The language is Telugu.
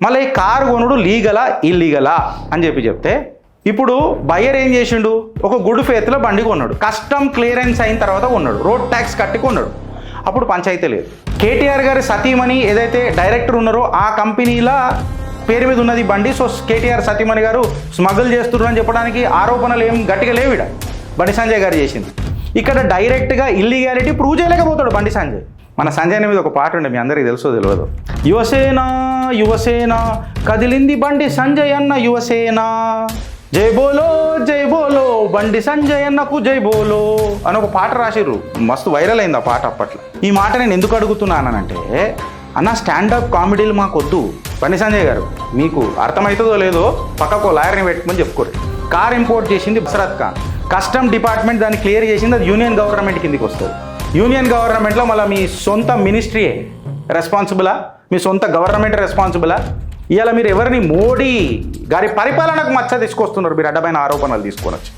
మళ్ళీ ఈ కారు కొనుడు లీగలా ఇల్లీగలా అని చెప్తే ఇప్పుడు బయ్యర్ ఏం చేసిండు, ఒక గుడ్ ఫేత్లో బండి కొన్నాడు, కస్టమ్ క్లియరెన్స్ అయిన తర్వాత కొన్నాడు, రోడ్ ట్యాక్స్ కట్టి కొన్నాడు, అప్పుడు పంచాయతీ లేదు. కేటీఆర్ గారి సతీమణి ఏదైతే డైరెక్టర్ ఉన్నారో ఆ కంపెనీల పేరు మీద ఉన్నది బండి. సో కేటీఆర్ సతీమణి గారు స్మగుల్ చేస్తున్నారు అని చెప్పడానికి ఆరోపణలు ఏం గట్టిగా లేవిడ. బండి సంజయ్ గారు చేసింది. ఇక్కడ డైరెక్ట్గా ఇల్లీగాలిటీ ప్రూవ్ చేయలేకపోతాడు బండి సంజయ్. మన సంజయ్ మీద ఒక పాట ఉండే, మీ అందరికీ తెలుసో తెలియదు. యువసేన యువసేన కదిలింది బండి సంజయ్ అన్న యువసేన, జై బోలో బండి సంజయ్ అన్నకు జై బోలో అని ఒక పాట రాసిర్రు. మస్తు వైరల్ అయింది ఆ పాట అప్పట్లో. ఈ మాట నేను ఎందుకు అడుగుతున్నానంటే, అన్న స్టాండప్ కామెడీలు మాకొద్దు. బండి సంజయ్ గారు మీకు అర్థమవుతుందో లేదో పక్కకు లాయర్ని పెట్టుకుని చెప్పుకోరు. కార్ ఇంపోర్ట్ చేసింది బసరత్ ఖాన్, కస్టమ్ డిపార్ట్మెంట్ దాన్ని క్లియర్ చేసింది, అది యూనియన్ గవర్నమెంట్ కిందికి వస్తుంది. యూనియన్ గవర్నమెంట్లో మళ్ళీ మీ సొంత మినిస్ట్రీయే రెస్పాన్సిబులా, మీ సొంత గవర్నమెంట్ రెస్పాన్సిబులా? ఇవాళ మీరు ఎవరిని మోడీ గారి పరిపాలనకు మచ్చ తీసుకొస్తున్నారు మీరు అడ్డమైన ఆరోపణలు తీసుకొని వచ్చి.